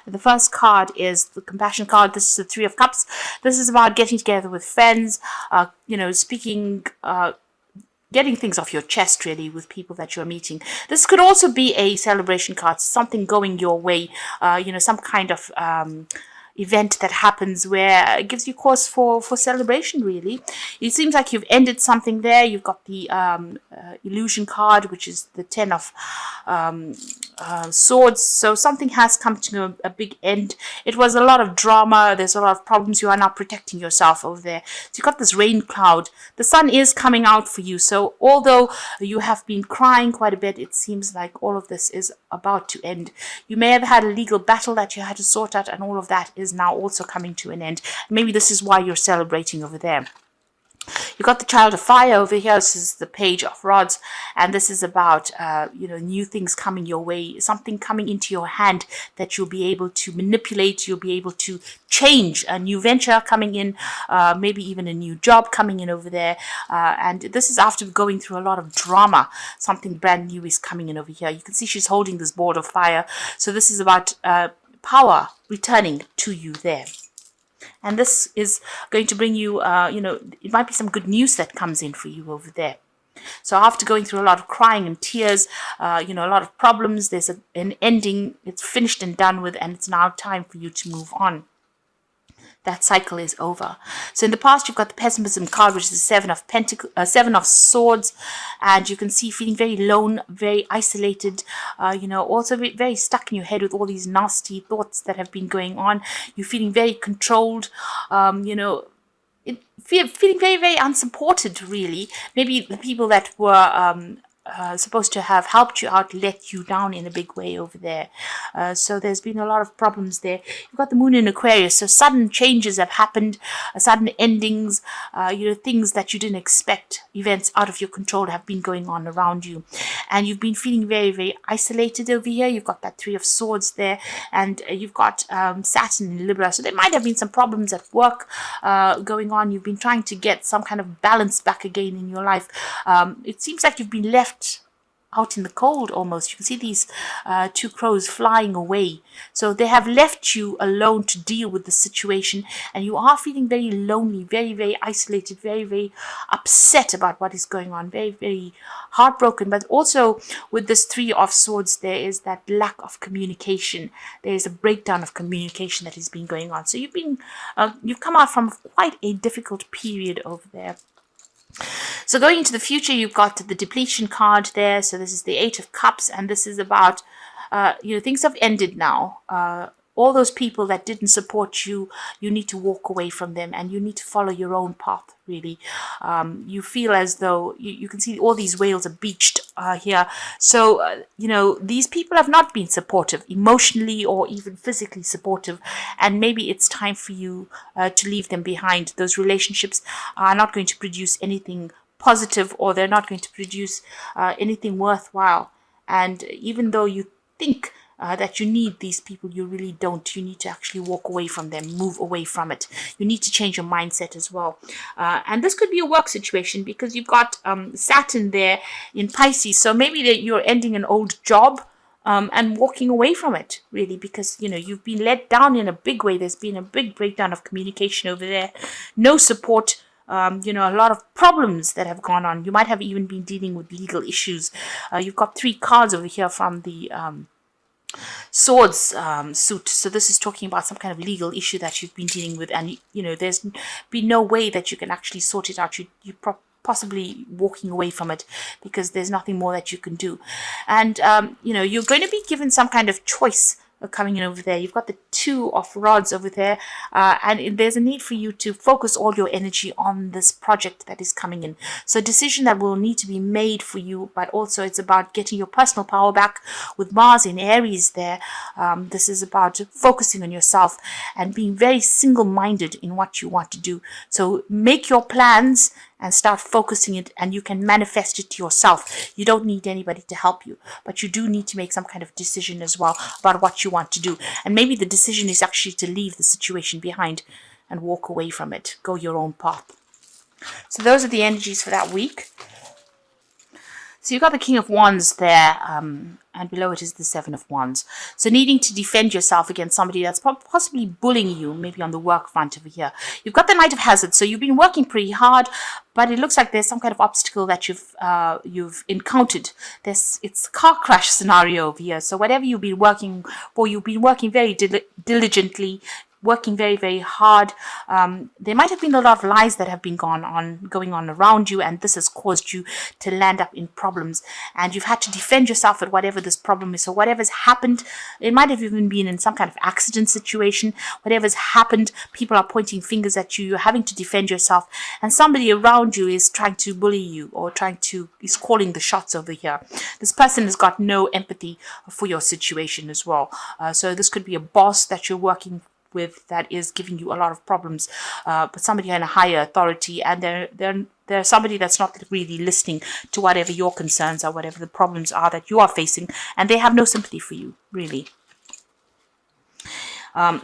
The first card is the Compassion card. This is the Three of Cups. This is about getting together with friends, speaking, getting things off your chest, really, with people that you're meeting. This could also be a celebration card, something going your way, some kind of event that happens where it gives you cause for celebration, really. It seems like you've ended something there. You've got the illusion card, which is the Ten of Swords. So something has come to a big end. It was a lot of drama. There's a lot of problems. You are now protecting yourself over there. So you've got this rain cloud. The sun is coming out for you. So although you have been crying quite a bit, it seems like all of this is about to end. You may have had a legal battle that you had to sort out, and all of that is now also coming to an end. Maybe this is why you're celebrating over there. You've got the Child of Fire over here. This is the Page of Rods, and this is about new things coming your way, something coming into your hand that you'll be able to manipulate. You'll be able to change, a new venture coming in, maybe even a new job coming in over there. And this is after going through a lot of drama. Something brand new is coming in over here. You can see she's holding this board of fire. So this is about power returning to you there. And this is going to bring you, it might be some good news that comes in for you over there. So after going through a lot of crying and tears, a lot of problems, there's an ending. It's finished and done with, and it's now time for you to move on. That cycle is over. So in the past, you've got the Pessimism card, which is the Seven of Swords, and you can see feeling very alone, very isolated, also very stuck in your head with all these nasty thoughts that have been going on. You're feeling very controlled, feeling very, very unsupported, really. Maybe the people that were supposed to have helped you out let you down in a big way over there. So there's been a lot of problems there. You've got the Moon in Aquarius, so sudden changes have happened, sudden endings, things that you didn't expect, events out of your control have been going on around you, and you've been feeling very, very isolated over here. You've got that Three of Swords there, and you've got Saturn in Libra, so there might have been some problems at work going on. You've been trying to get some kind of balance back again in your life. It seems like you've been left out in the cold almost. You can see these two crows flying away. So they have left you alone to deal with the situation, and you are feeling very lonely, very, very isolated, very, very upset about what is going on, very, very heartbroken. But also with this Three of Swords, there is that lack of communication. There is a breakdown of communication that has been going on. So you've come out from quite a difficult period over there. So going into the future, you've got the Depletion card there. So this is the Eight of Cups, and this is about, things have ended now. All those people that didn't support you, you need to walk away from them, and you need to follow your own path, really. You feel as though you can see all these whales are beached here. So, these people have not been supportive, emotionally or even physically supportive, and maybe it's time for you to leave them behind. Those relationships are not going to produce anything positive, or they're not going to produce anything worthwhile. And even though you think that you need these people, you really don't. You need to actually walk away from them, move away from it. You need to change your mindset as well. And this could be a work situation, because you've got Saturn there in Pisces. So maybe you're ending an old job and walking away from it, really, because, you've been let down in a big way. There's been a big breakdown of communication over there. No support. A lot of problems that have gone on. You might have even been dealing with legal issues. You've got 3 cards over here from the Swords suit. So this is talking about some kind of legal issue that you've been dealing with, and there's been no way that you can actually sort it out. You possibly walking away from it, because there's nothing more that you can do. And you're going to be given some kind of choice coming in over there. You've got the Two of Rods over there, and there's a need for you to focus all your energy on this project that is coming in. So a decision that will need to be made for you, but also it's about getting your personal power back with Mars in Aries there. This is about focusing on yourself and being very single-minded in what you want to do. So make your plans and start focusing it, and you can manifest it to yourself. You don't need anybody to help you, but you do need to make some kind of decision as well about what you want to do. And maybe the decision is actually to leave the situation behind and walk away from it, go your own path. So those are the energies for that week. So you've got the King of Wands there, and below it is the Seven of Wands. So needing to defend yourself against somebody that's possibly bullying you, maybe on the work front over here. You've got the Knight of Hazards, so you've been working pretty hard, but it looks like there's some kind of obstacle that you've encountered. It's a car crash scenario over here. So whatever you've been working for, you've been working very diligently, working very, very hard. There might have been a lot of lies that have been going on around you, and this has caused you to land up in problems. And you've had to defend yourself at whatever this problem is. So whatever's happened, it might have even been in some kind of accident situation. Whatever's happened, people are pointing fingers at you. You're having to defend yourself, and somebody around you is trying to bully you or is calling the shots over here. This person has got no empathy for your situation as well. So this could be a boss that you're working with that is giving you a lot of problems, but somebody in a higher authority, and they're somebody that's not really listening to whatever your concerns are, whatever the problems are that you are facing, and they have no sympathy for you, really.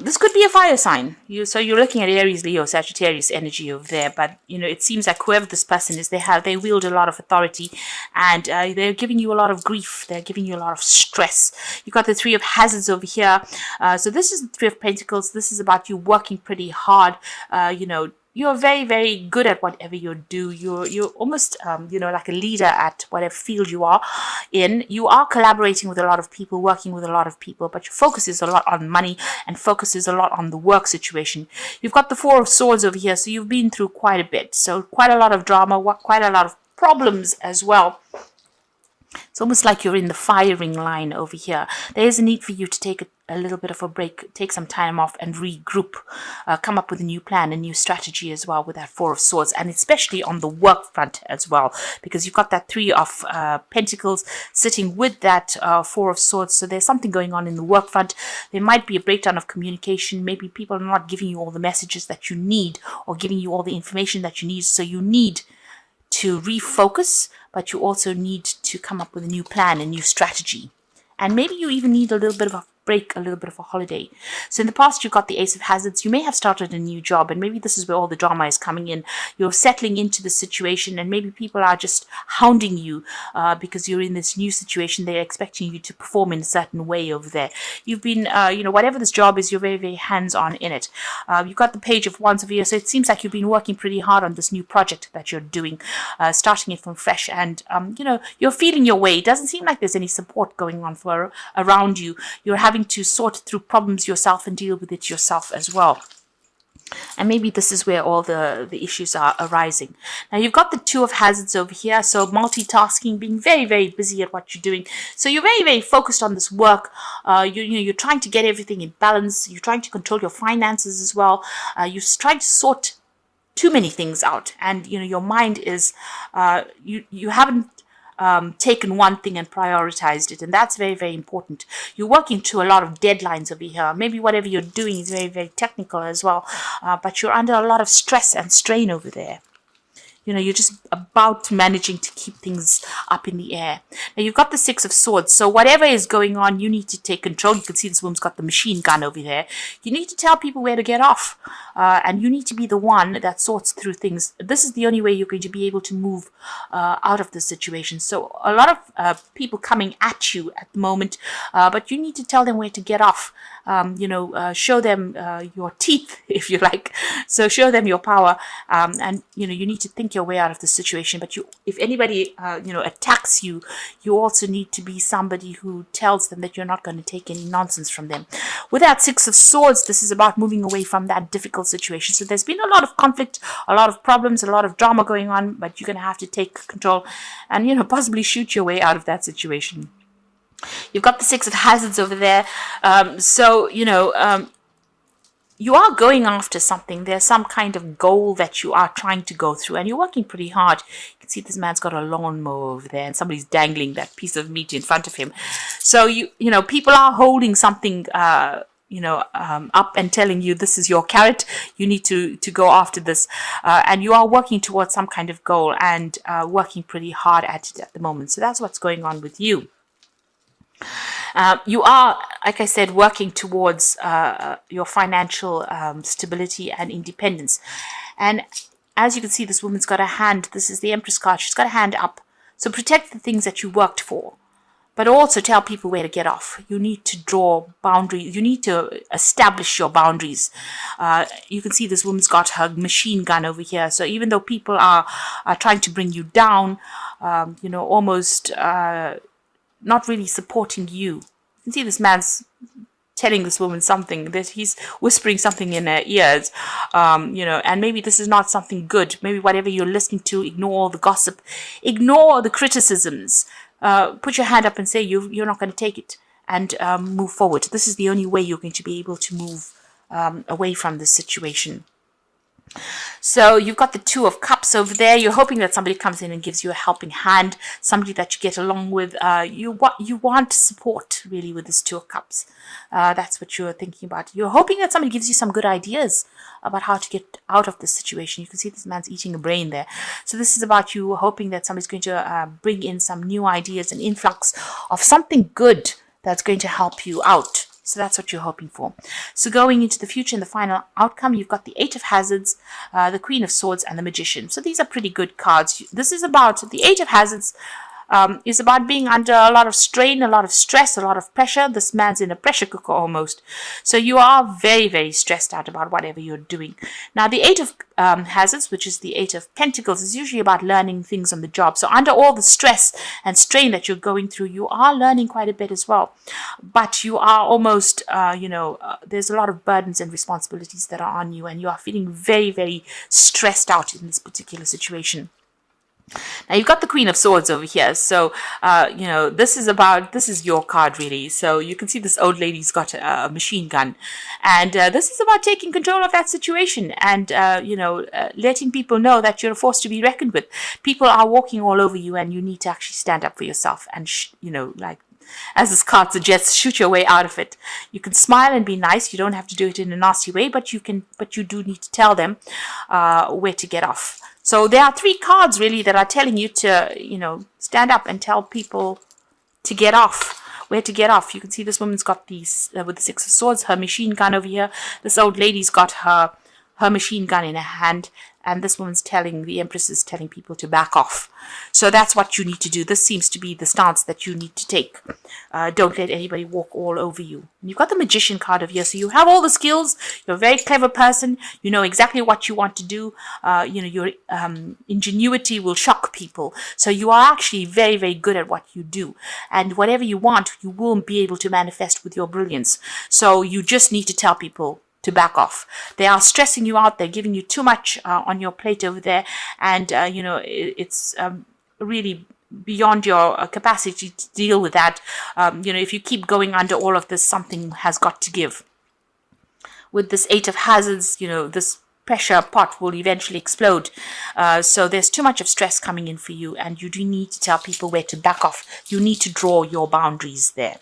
This could be a fire sign. So you're looking at Aries, Leo, Sagittarius energy over there. But it seems like whoever this person is, they wield a lot of authority, and they're giving you a lot of grief. They're giving you a lot of stress. You've got the Three of Hazards over here. So this is the Three of Pentacles. This is about you working pretty hard. You're very, very good at whatever you do. You're almost, like a leader at whatever field you are in. You are collaborating with a lot of people, working with a lot of people, but your focus is a lot on money and focuses a lot on the work situation. You've got the Four of Swords over here, so you've been through quite a bit. So quite a lot of drama, quite a lot of problems as well. It's almost like you're in the firing line over here. There is a need for you to take a little bit of a break, take some time off and regroup, come up with a new plan, a new strategy as well with that Four of Swords, and especially on the work front as well, because you've got that Three of Pentacles sitting with that Four of Swords. So there's something going on in the work front. There might be a breakdown of communication. Maybe people are not giving you all the messages that you need or giving you all the information that you need. So you need to refocus, but you also need to come up with a new plan, a new strategy. And maybe you even need a little bit of a break, a little bit of a holiday. So in the past, you've got the Ace of Hazards. You may have started a new job, and maybe this is where all the drama is coming in. You're settling into the situation, and maybe people are just hounding you because you're in this new situation. They're expecting you to perform in a certain way over there. You've been, whatever this job is, you're very, very hands-on in it. You've got the Page of Wands over here, so it seems like you've been working pretty hard on this new project that you're doing, starting it from fresh, and you're feeling your way. It doesn't seem like there's any support going on around you. You're having to sort through problems yourself and deal with it yourself as well. And maybe this is where all the issues are arising. Now you've got the Two of Hazards over here, so multitasking, being very, very busy at what you're doing. So you're very, very focused on this work. You're trying to get everything in balance. You're trying to control your finances as well. You're trying to sort too many things out, and your mind is you haven't taken one thing and prioritized it, and that's very, very important. You're working to a lot of deadlines over here. Maybe whatever you're doing is very, very technical as well, but you're under a lot of stress and strain over there. You're just about managing to keep things up in the air. Now, you've got the Six of Swords. So whatever is going on, you need to take control. You can see this woman's got the machine gun over there. You need to tell people where to get off. And you need to be the one that sorts through things. This is the only way you're going to be able to move out of the situation. So a lot of people coming at you at the moment, but you need to tell them where to get off. Show them your teeth, if you like. So show them your power, and you need to think your way out of the situation. But if anybody attacks you, you also need to be somebody who tells them that you're not going to take any nonsense from them. With that Six of Swords, this is about moving away from that difficult situation. So there's been a lot of conflict, a lot of problems, a lot of drama going on, but you're going to have to take control and possibly shoot your way out of that situation. You've got the Six of Hazards over there. You are going after something. There's some kind of goal that you are trying to go through, and you're working pretty hard. You can see this man's got a lawnmower over there, and somebody's dangling that piece of meat in front of him. So, people are holding something up and telling you this is your carrot, you need to go after this, and you are working towards some kind of goal and working pretty hard at it at the moment. So that's what's going on with you. You are, like I said, working towards your financial stability and independence. And as you can see, this woman's got a hand. This is the Empress card. She's got a hand up. So protect the things that you worked for, but also tell people where to get off. You need to draw boundaries. You need to establish your boundaries. You can see this woman's got her machine gun over here. So even though people are trying to bring you down, almost not really supporting you. You can see this man's telling this woman something, that he's whispering something in her ears, and maybe this is not something good. Maybe whatever you're listening to, ignore all the gossip, ignore the criticisms, put your hand up and say you're not going to take it, and move forward. This is the only way you're going to be able to move away from this situation. So you've got the Two of Cups over there. You're hoping that somebody comes in and gives you a helping hand, somebody that you get along with. You want support, really, with this Two of Cups. That's what you're thinking about. You're hoping that somebody gives you some good ideas about how to get out of this situation. You can see this man's eating a brain there. So this is about you hoping that somebody's going to bring in some new ideas, an influx of something good that's going to help you out. So that's what you're hoping for. So going into the future and the final outcome, you've got the Eight of Hazards, the Queen of Swords, and the Magician. So these are pretty good cards. This is about the Eight of Hazards. Is about being under a lot of strain, a lot of stress, a lot of pressure. This man's in a pressure cooker almost. So you are very, very stressed out about whatever you're doing. Now, the Eight of Hazards, which is the Eight of Pentacles, is usually about learning things on the job. So under all the stress and strain that you're going through, you are learning quite a bit as well. But you are almost, there's a lot of burdens and responsibilities that are on you, and you are feeling very, very stressed out in this particular situation. Now you've got the Queen of Swords over here. So, this is your card really. So you can see this old lady's got a machine gun. And this is about taking control of that situation and, letting people know that you're a force to be reckoned with. People are walking all over you and you need to actually stand up for yourself and, as this card suggests, shoot your way out of it. You can smile and be nice. You don't have to do it in a nasty way, but you do need to tell them where to get off. So there are three cards really that are telling you to, stand up and tell people to get off, where to get off. You can see this woman's got these, with the Six of Swords, her machine gun over here. This old lady's got her machine gun in her hand. And this woman's the Empress is telling people to back off. So that's what you need to do. This seems to be the stance that you need to take. Don't let anybody walk all over you. And you've got the Magician card over here. So you have all the skills. You're a very clever person. You know exactly what you want to do. Your ingenuity will shock people. So you are actually very, very good at what you do. And whatever you want, you will be able to manifest with your brilliance. So you just need to tell people to back off. They are stressing you out. They're giving you too much on your plate over there. And, it's really beyond your capacity to deal with that. If you keep going under all of this, something has got to give. With this Eight of Hazards, this pressure pot will eventually explode. So there's too much of stress coming in for you. And you do need to tell people where to back off. You need to draw your boundaries there.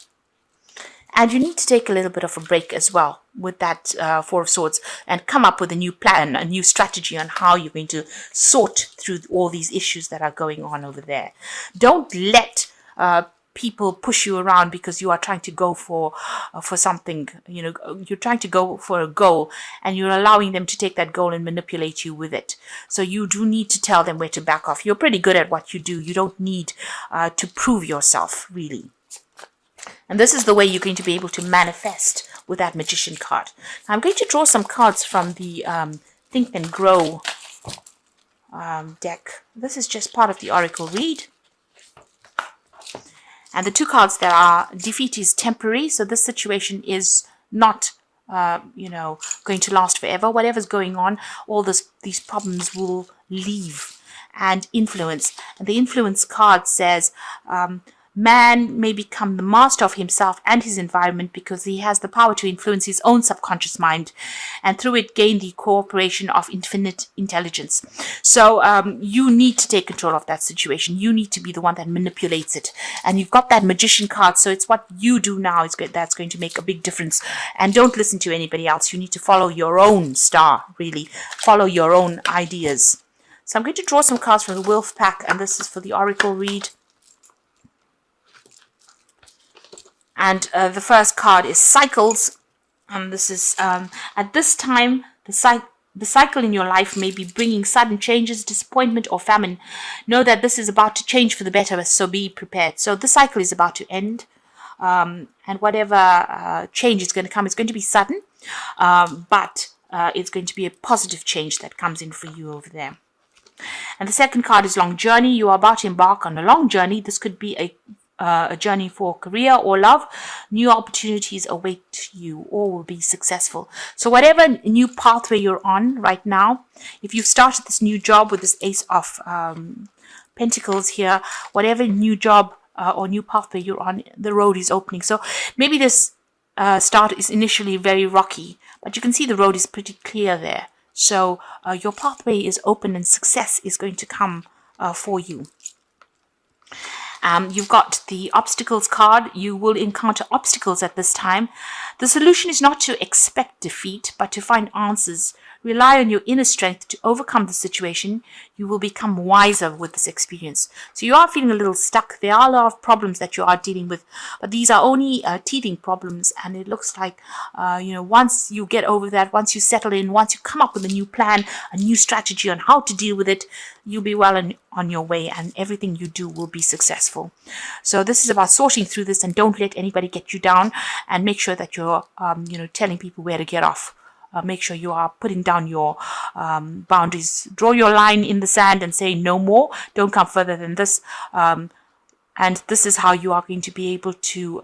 And you need to take a little bit of a break as well with that Four of Swords and come up with a new plan, a new strategy on how you're going to sort through all these issues that are going on over there. Don't let people push you around because you are trying to go for something. You're trying to go for a goal and you're allowing them to take that goal and manipulate you with it. So you do need to tell them where to back off. You're pretty good at what you do. You don't need to prove yourself, really. And this is the way you're going to be able to manifest with that Magician card. Now, I'm going to draw some cards from the Think and Grow deck. This is just part of the Oracle read. And the two cards that are defeat is temporary. So this situation is not, going to last forever. Whatever's going on, all these problems will leave. And influence. And the influence card says, man may become the master of himself and his environment because he has the power to influence his own subconscious mind and through it gain the cooperation of infinite intelligence. So you need to take control of that situation. You need to be the one that manipulates it. And you've got that Magician card. So it's what you do now that's going to make a big difference. And don't listen to anybody else. You need to follow your own star, really. Follow your own ideas. So I'm going to draw some cards from the Wolf Pack. And this is for the Oracle read. And the first card is Cycles, and this is at this time the cycle in your life may be bringing sudden changes, disappointment, or famine. Know that this is about to change for the better, so be prepared. So the cycle is about to end, and whatever change is going to come is going to be sudden, but it's going to be a positive change that comes in for you over there. And the second card is long journey. You are about to embark on a long journey. This could be a journey for career or love. New opportunities await you, or will be successful. So whatever new pathway you're on right now, if you've started this new job with this Ace of Pentacles here, whatever new job or new pathway you're on, the road is opening. So maybe this start is initially very rocky, but you can see the road is pretty clear there. So your pathway is open and success is going to come for you. You've got the obstacles card. You will encounter obstacles at this time. The solution is not to expect defeat, but to find answers. Rely on your inner strength to overcome the situation. You will become wiser with this experience. So you are feeling a little stuck. There are a lot of problems that you are dealing with, but these are only teething problems. And it looks like, once you get over that, once you settle in, once you come up with a new plan, a new strategy on how to deal with it, you'll be well on your way, and everything you do will be successful. So this is about sorting through this, and don't let anybody get you down, and make sure that you're, telling people where to get off. Make sure you are putting down your boundaries. Draw your line in the sand and say no more. Don't come further than this. And this is how you are going to be able to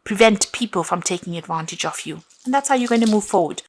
prevent people from taking advantage of you. And that's how you're going to move forward.